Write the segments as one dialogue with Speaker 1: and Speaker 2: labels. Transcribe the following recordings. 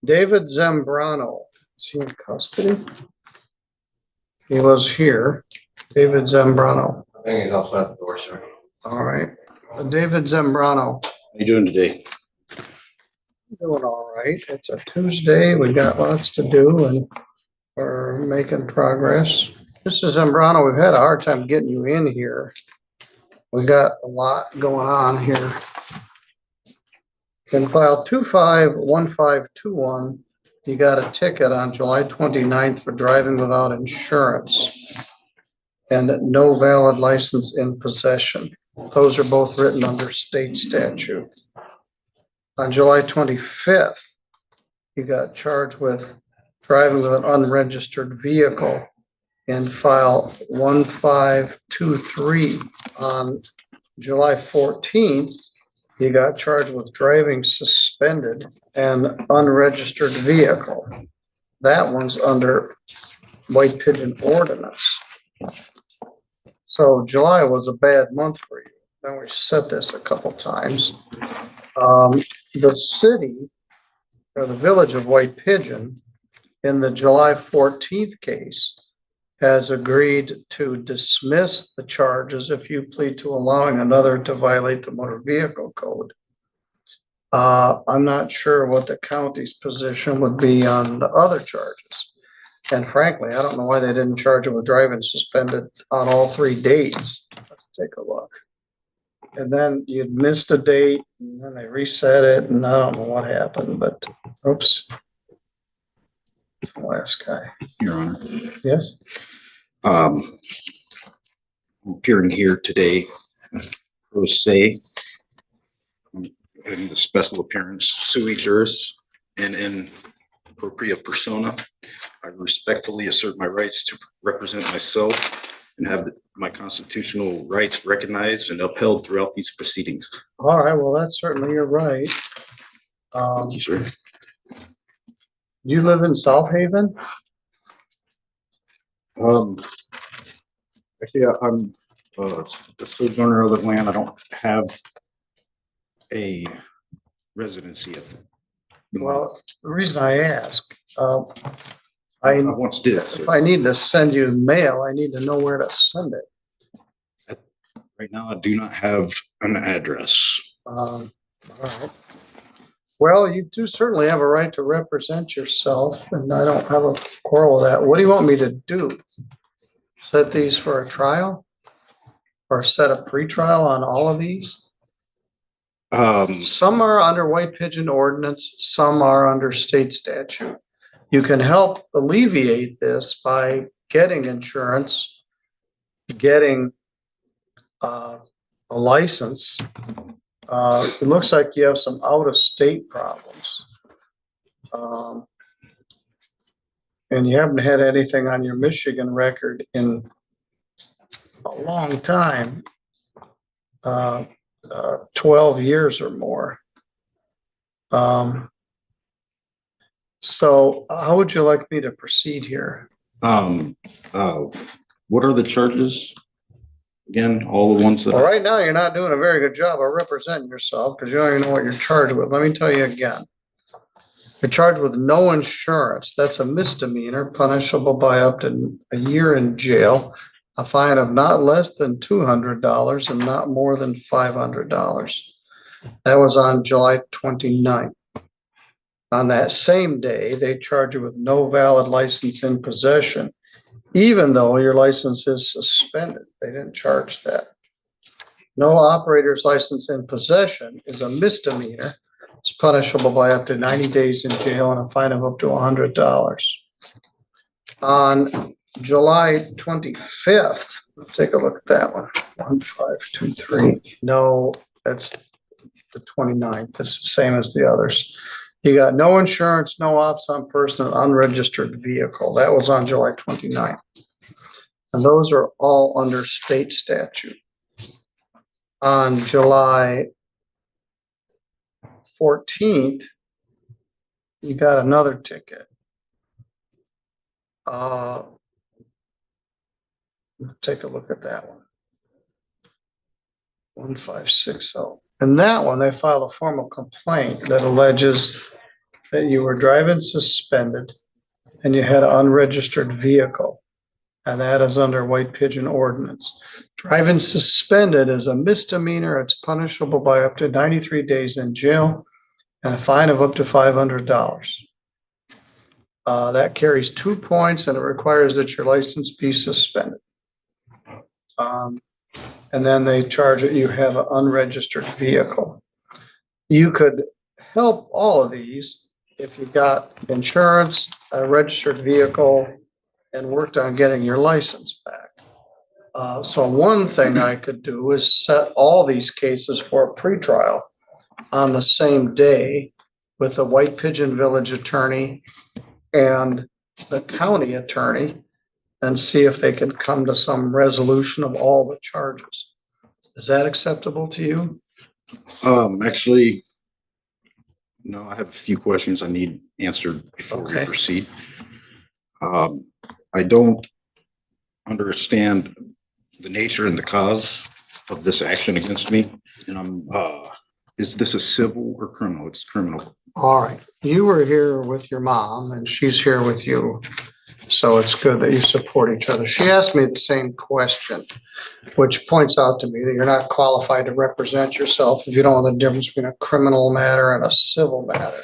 Speaker 1: David Zambrano. Is he in custody? He was here. David Zambrano.
Speaker 2: I think he's outside the door, sir.
Speaker 1: All right. David Zambrano.
Speaker 3: How you doing today?
Speaker 1: Doing all right. It's a Tuesday. We got lots to do and we're making progress. Mr. Zambrano, we've had a hard time getting you in here. We got a lot going on here. In file 251521, you got a ticket on July 29th for driving without insurance and no valid license in possession. Those are both written under state statute. On July 25th, you got charged with driving with an unregistered vehicle in file 1523. On July 14th, you got charged with driving suspended and unregistered vehicle. That one's under White Pigeon ordinance. So July was a bad month for you. Then we set this a couple times. The city or the village of White Pigeon in the July 14th case has agreed to dismiss the charges if you plead to allowing another to violate the motor vehicle code. I'm not sure what the county's position would be on the other charges. And frankly, I don't know why they didn't charge him with driving suspended on all 3 days. Let's take a look. And then you'd missed a date and then they reset it and I don't know what happened, but oops. The last guy.
Speaker 3: Your Honor.
Speaker 1: Yes.
Speaker 3: I'm appearing here today, pro se, in the special appearance sui juris and in propria persona. I respectfully assert my rights to represent myself and have my constitutional rights recognized and upheld throughout these proceedings.
Speaker 1: All right. Well, that's certainly your right.
Speaker 3: Thank you, sir.
Speaker 1: You live in South Haven?
Speaker 3: Actually, I'm a sojourner of the land. I don't have a residency at the moment.
Speaker 1: Well, the reason I ask,
Speaker 3: I once did,
Speaker 1: if
Speaker 3: sir.
Speaker 1: I need to send you mail, I need to know where to send it.
Speaker 3: Right now, I do not have an address.
Speaker 1: All right. Well, you do certainly have a right to represent yourself, and I don't have a quarrel with that. What do you want me to do? Set these for a trial? Or set a pretrial on all of these? Some are under White Pigeon ordinance, some are under state statute. You can help alleviate this by getting insurance, getting a license. It looks like you have some out-of-state problems. And you haven't had anything on your Michigan record in a long time, 12 years or more. So how would you like me to proceed here?
Speaker 3: What are the charges? Again, all the ones that.
Speaker 1: Well, right now, you're not doing a very good job of representing yourself because you don't even know what you're charged with. Let me tell you again. You're charged with no insurance. That's a misdemeanor, punishable by up to a year in jail, a fine of not less than $200 and not more than $500. That was on July 29th. On that same day, they charge you with no valid license in possession, even though your license is suspended. They didn't charge that. No operator's license in possession is a misdemeanor. It's punishable by up to 90 days in jail and a fine of up to $100. On July 25th, let's take a look at that one. 1523. No, that's the 29th. It's the same as the others. You got no insurance, no ops on person, unregistered vehicle. That was on July 29th. And those are all under state statute. On July 14th, you got another ticket. Take a look at that one. 1560. And that one, they filed a formal complaint that alleges that you were driving suspended and you had an unregistered vehicle. And that is under White Pigeon ordinance. Driving suspended is a misdemeanor. It's punishable by up to 93 days in jail and a fine of up to $500. That carries 2 points and it requires that your license be suspended. And then they charge it, you have an unregistered vehicle. You could help all of these if you got insurance, a registered vehicle, and worked on getting your license back. So one thing I could do is set all these cases for a pretrial on the same day with the White Pigeon Village attorney and the county attorney and see if they can come to some resolution of all the charges. Is that acceptable to you?
Speaker 3: Actually, no, I have a few questions I need answered before we
Speaker 1: Okay.
Speaker 3: proceed. I don't understand the nature and the cause of this action against me. And is this a civil or criminal? It's criminal.
Speaker 1: All right, you were here with your mom and she's here with you. So it's good that you support each other. She asked me the same question, which points out to me that you're not qualified to represent yourself if you don't know the difference between a criminal matter and a civil matter.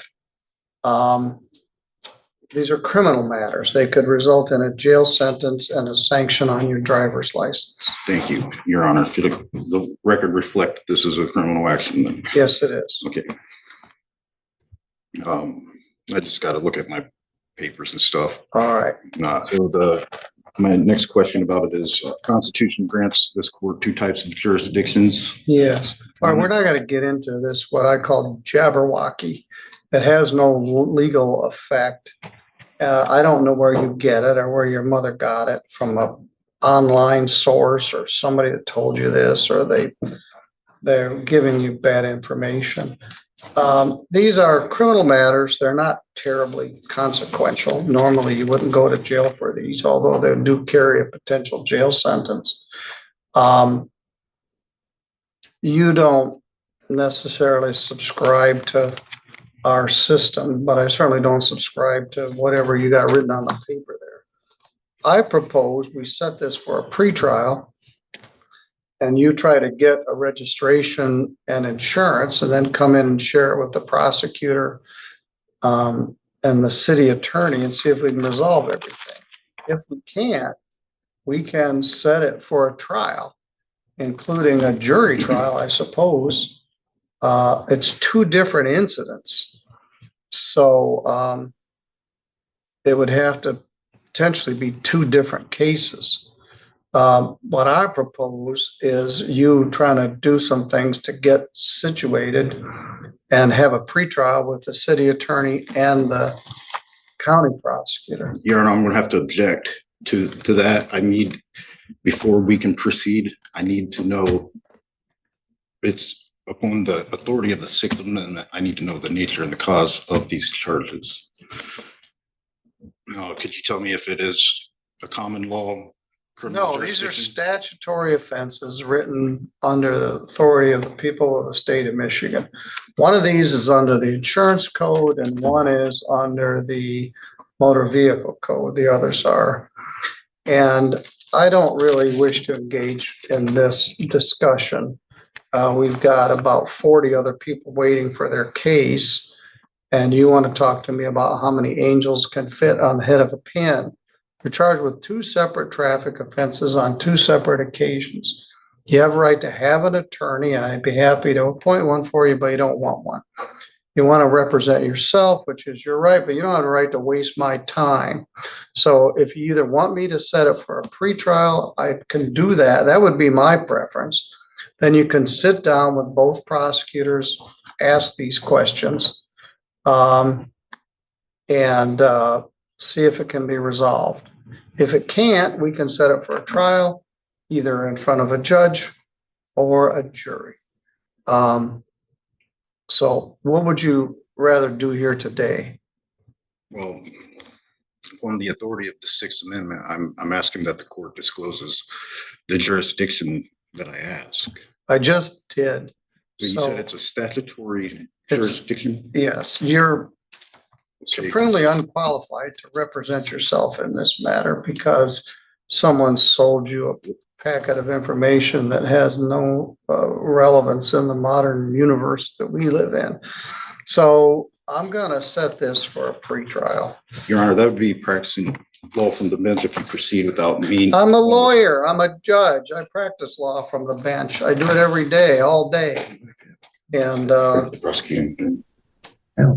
Speaker 1: These are criminal matters. They could result in a jail sentence and a sanction on your driver's license.
Speaker 3: Thank you, Your Honor. Should the record reflect this is a criminal action then?
Speaker 1: Yes, it is.
Speaker 3: Okay. I just got to look at my papers and stuff.
Speaker 1: All right.
Speaker 3: My next question about it is Constitution grants this court 2 types of jurisdictions.
Speaker 1: Yes. All right, we're not going to get into this, what I call Jabberwocky. It has no legal effect. I don't know where you get it or where your mother got it, from a online source or somebody that told you this, or they're giving you bad information. These are criminal matters. They're not terribly consequential. Normally you wouldn't go to jail for these, although they do carry a potential jail sentence. You don't necessarily subscribe to our system, but I certainly don't subscribe to whatever you got written on the paper there. I propose we set this for a pretrial and you try to get a registration and insurance and then come in and share it with the prosecutor and the city attorney and see if we can resolve everything. If we can't, we can set it for a trial, including a jury trial, I suppose. It's 2 different incidents. So it would have to potentially be 2 different cases. What I propose is you trying to do some things to get situated and have a pretrial with the city attorney and the county prosecutor.
Speaker 3: Your Honor, I'm going to have to object to that. I need, before we can proceed, I need to know, it's upon the authority of the 6th Amendment, I need to know the nature and the cause of these charges. Could you tell me if it is a common law?
Speaker 1: No, these are statutory offenses written under the authority of the people of the state of Michigan. One of these is under the insurance code and one is under the motor vehicle code. The others are. And I don't really wish to engage in this discussion. We've got about 40 other people waiting for their case. And you want to talk to me about how many angels can fit on the head of a pin. You're charged with 2 separate traffic offenses on 2 separate occasions. You have a right to have an attorney. I'd be happy to appoint one for you, but you don't want one. You want to represent yourself, which is your right, but you don't have a right to waste my time. So if you either want me to set it for a pretrial, I can do that. That would be my preference. Then you can sit down with both prosecutors, ask these questions, and see if it can be resolved. If it can't, we can set it for a trial, either in front of a judge or a jury. So what would you rather do here today?
Speaker 3: Well, on the authority of the 6th Amendment, I'm asking that the court discloses the jurisdiction that I ask.
Speaker 1: I just did.
Speaker 3: So you said it's a statutory
Speaker 1: It's-
Speaker 3: jurisdiction?
Speaker 1: Yes, you're supremely unqualified to represent yourself in this matter because someone sold you a packet of information that has no relevance in the modern universe that we live in. So I'm gonna set this for a pretrial.
Speaker 3: Your Honor, that would be practicing law from the bench if you proceed without me.
Speaker 1: I'm a lawyer. I'm a judge. I practice law from the bench. I do it every day, all day. And
Speaker 3: The prosecuting.
Speaker 4: Yeah.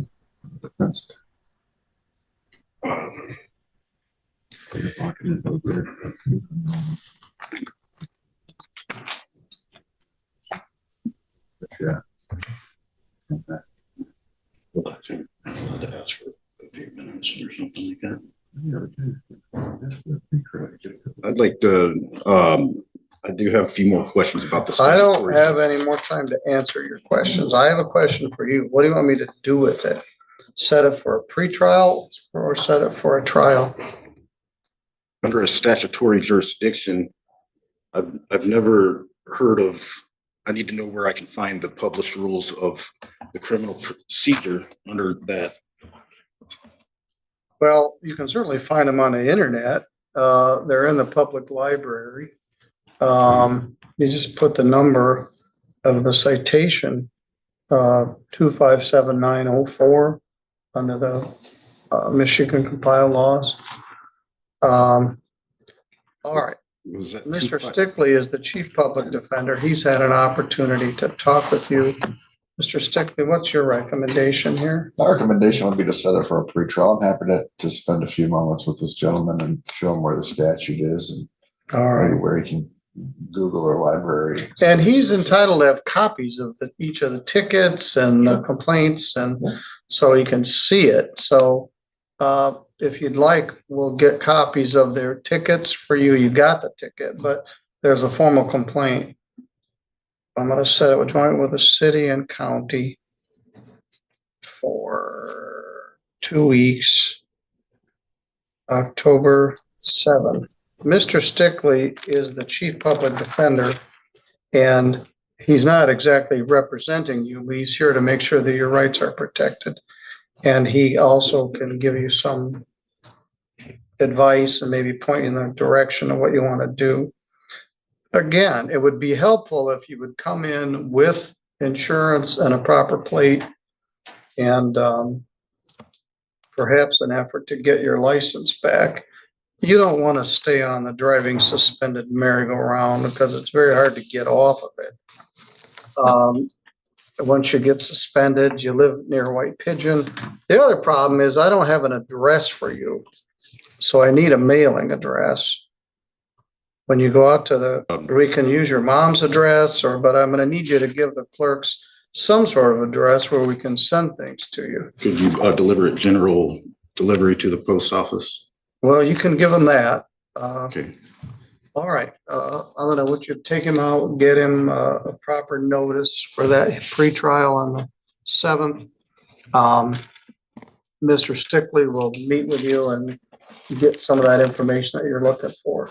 Speaker 3: To ask for a few minutes or something like that. I'd like to, I do have a few more questions about the.
Speaker 1: I don't have any more time to answer your questions. I have a question for you. What do you want me to do with it? Set it for a pretrial or set it for a trial?
Speaker 3: Under a statutory jurisdiction, I've never heard of, I need to know where I can find the published rules of the criminal procedure under that.
Speaker 1: Well, you can certainly find them on the internet. They're in the public library. You just put the number of the citation, 257904 under the Michigan compiled laws. All right.
Speaker 3: Was that
Speaker 1: Mr. Stickley is the chief public defender. He's had an opportunity to talk with you. Mr. Stickley, what's your recommendation here?
Speaker 4: My recommendation would be to set it for a pretrial. I'm happy to spend a few moments with this gentleman and show him where the statute is and
Speaker 1: All right.
Speaker 4: maybe where he can Google or library.
Speaker 1: And he's entitled to have copies of each of the tickets and the complaints, and so he can see it. So if you'd like, we'll get copies of their tickets for you. You got the ticket, but there's a formal complaint. I'm going to set it with joint with the city and county for 2 weeks, October 7th. Mr. Stickley is the chief public defender, and he's not exactly representing you, but he's here to make sure that your rights are protected. And he also can give you some advice and maybe point you in the direction of what you want to do. Again, it would be helpful if you would come in with insurance and a proper plate and perhaps an effort to get your license back. You don't want to stay on the driving suspended merry-go-round because it's very hard to get off of it. Once you get suspended, you live near White Pigeon. The other problem is I don't have an address for you, so I need a mailing address. When you go out to the, we can use your mom's address, but I'm going to need you to give the clerks some sort of address where we can send things to you.
Speaker 3: Could you deliver it general delivery to the post office?
Speaker 1: Well, you can give them that.
Speaker 3: Okay.
Speaker 1: All right. I'm going to want you to take him out and get him a proper notice for that pretrial on the 7th. Mr. Stickley will meet with you and get some of that information that you're looking for.